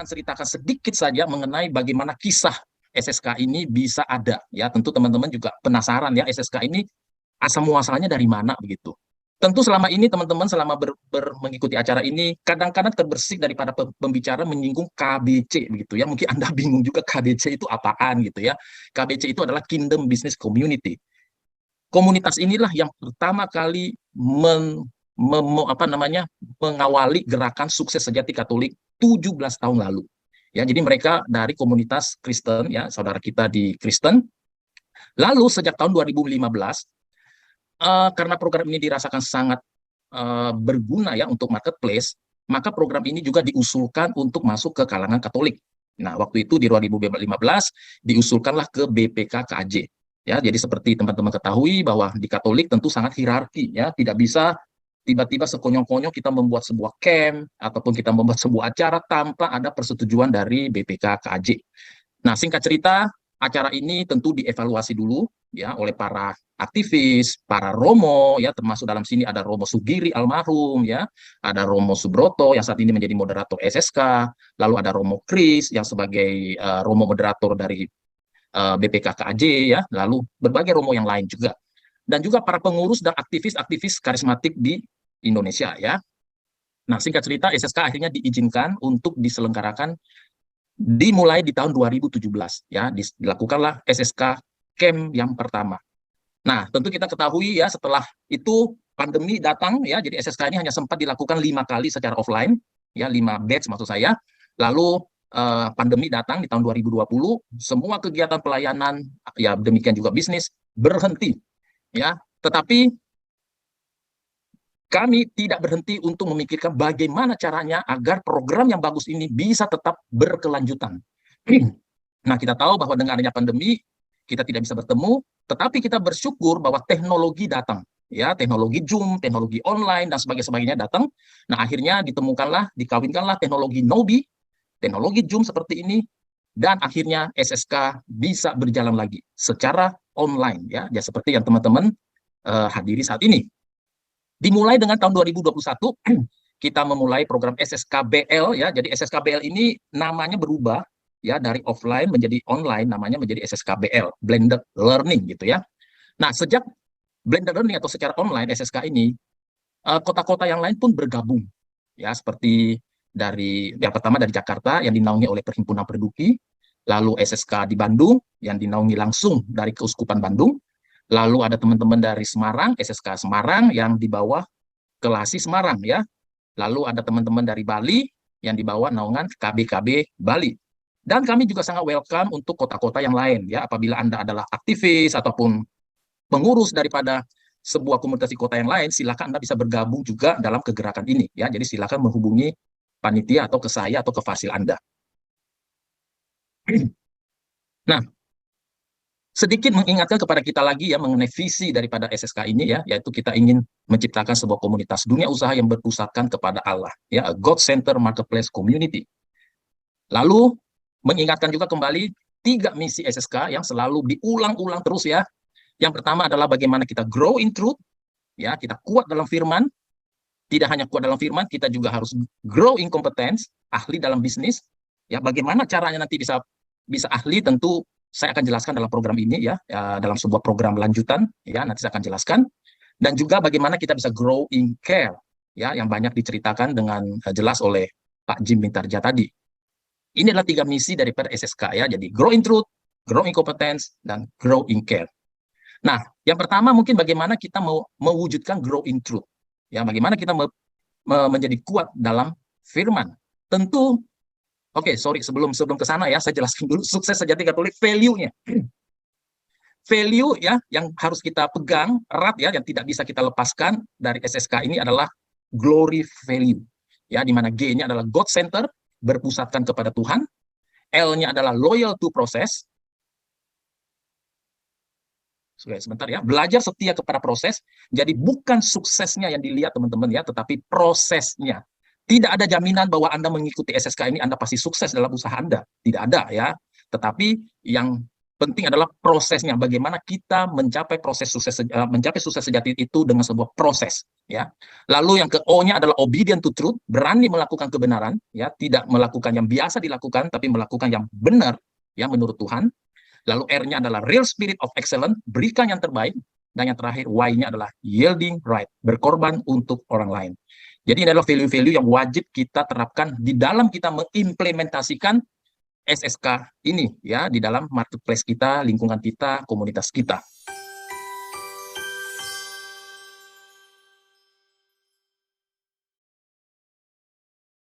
akan ceritakan sedikit saja mengenai bagaimana kisah SSK ini bisa ada. Ya, tentu teman-teman juga penasaran ya SSK ini asal muasalnya dari mana begitu. Tentu selama ini teman-teman selama mengikuti acara ini kadang-kadang terbersih daripada pembicara menyinggung KBC begitu ya. Mungkin Anda bingung juga KBC itu apaan gitu ya. KBC itu adalah Kingdom Business Community. Komunitas inilah yang pertama kali mengawali gerakan sukses sejati Katolik 17 tahun lalu. Ya, jadi mereka dari komunitas Kristen ya, saudara kita di Kristen. Lalu sejak tahun 2015 karena program ini dirasakan sangat berguna ya untuk marketplace, maka program ini juga diusulkan untuk masuk ke kalangan Katolik. Nah, waktu itu di 2015 diusulkanlah ke BPK-KAJ. Ya, jadi seperti teman-teman ketahui bahwa di Katolik tentu sangat hierarki ya, tidak bisa tiba-tiba sekonyong-konyong kita membuat sebuah camp ataupun kita membuat sebuah acara tanpa ada persetujuan dari BPK-KAJ. Nah, singkat cerita, acara ini tentu dievaluasi dulu ya oleh para aktivis, para Romo ya, termasuk dalam sini ada Romo Sugiri almarhum ya, ada Romo Subroto yang saat ini menjadi moderator SSK, lalu ada Romo Kris yang sebagai Romo moderator dari BPK-KAJ ya, lalu berbagai Romo yang lain juga. Dan juga para pengurus dan aktivis-aktivis karismatik di Indonesia ya. Nah, singkat cerita SSK akhirnya diizinkan untuk diselenggarakan dimulai di tahun 2017 ya, dilakukanlah SSK Camp yang pertama. Nah, tentu kita ketahui ya setelah itu pandemi datang ya, jadi SSK ini hanya sempat dilakukan 5 kali secara offline ya, 5 batch maksud saya. Lalu pandemi datang di tahun 2020, semua kegiatan pelayanan ya demikian juga bisnis berhenti ya. Tetapi kami tidak berhenti untuk memikirkan bagaimana caranya agar program yang bagus ini bisa tetap berkelanjutan. Nah, kita tahu bahwa dengan adanya pandemi, kita tidak bisa bertemu, tetapi kita bersyukur bahwa teknologi datang. Ya, teknologi Zoom, teknologi online, dan sebagainya datang. Nah, akhirnya ditemukanlah, dikawinkanlah teknologi Nobi, teknologi Zoom seperti ini, dan akhirnya SSK bisa berjalan lagi secara online. Ya seperti yang teman-teman hadiri saat ini. Dimulai dengan tahun 2021, kita memulai program SSKBL ya. Jadi SSKBL ini namanya berubah ya dari offline menjadi online, namanya menjadi SSKBL, Blended Learning gitu ya. Nah, sejak Blended Learning atau secara online SSK ini, kota-kota yang lain pun bergabung ya, seperti dari yang pertama dari Jakarta yang dinaungi oleh Perhimpunan Perduki, lalu SSK di Bandung yang dinaungi langsung dari Keuskupan Bandung. Lalu ada teman-teman dari Semarang, SSK Semarang yang di bawah Kelasi Semarang ya. Lalu ada teman-teman dari Bali yang di bawah naungan KBKB Bali. Dan kami juga sangat welcome untuk kota-kota yang lain ya. Apabila Anda adalah aktivis ataupun pengurus daripada sebuah komunitas di kota yang lain, silakan Anda bisa bergabung juga dalam kegerakan ini ya. Jadi silakan menghubungi panitia atau ke saya atau ke Fasil Anda. Nah, sedikit mengingatkan kepada kita lagi ya mengenai visi daripada SSK ini ya, yaitu kita ingin menciptakan sebuah komunitas dunia usaha yang berpusatkan kepada Allah ya, a God Center Marketplace Community. Lalu mengingatkan juga kembali 3 misi SSK yang selalu diulang-ulang terus ya. Yang pertama adalah bagaimana kita grow in truth ya, kita kuat dalam firman. Tidak hanya kuat dalam firman, kita juga harus grow in competence, ahli dalam bisnis. Ya, bagaimana caranya nanti bisa ahli, tentu saya akan jelaskan dalam program ini ya, dalam sebuah program lanjutan ya, nanti saya akan jelaskan. Dan juga bagaimana kita bisa grow in care ya, yang banyak diceritakan dengan jelas oleh Pak Jim Mintarja tadi. Ini adalah 3 misi daripada SSK ya, jadi grow in truth, grow in competence, dan grow in care. Nah, yang pertama mungkin bagaimana kita mau mewujudkan grow in truth. Ya, bagaimana kita menjadi kuat dalam firman. Tentu, oke, sorry, sebelum ke sana ya, saya jelaskan dulu sukses sejati Katolik value-nya. Value ya yang harus kita pegang erat ya, yang tidak bisa kita lepaskan dari SSK ini adalah glory value. Ya, di mana G-nya adalah God Center, berpusatkan kepada Tuhan. L-nya adalah loyal to process. Sebentar ya, belajar setia kepada proses. Jadi bukan suksesnya yang dilihat teman-teman ya, tetapi prosesnya. Tidak ada jaminan bahwa Anda mengikuti SSK ini Anda pasti sukses dalam usaha Anda. Tidak ada ya. Tetapi yang penting adalah prosesnya, bagaimana kita mencapai mencapai sukses sejati itu dengan sebuah proses, ya. Lalu yang ke O-nya adalah obedient to truth, berani melakukan kebenaran, ya, tidak melakukan yang biasa dilakukan, tapi melakukan yang benar, ya, menurut Tuhan. Lalu R-nya adalah real spirit of excellence, berikan yang terbaik. Dan yang terakhir, Y-nya adalah yielding right, berkorban untuk orang lain. Jadi ini adalah value-value yang wajib kita terapkan di dalam kita mengimplementasikan SSK ini, ya, di dalam marketplace kita, lingkungan kita, komunitas kita.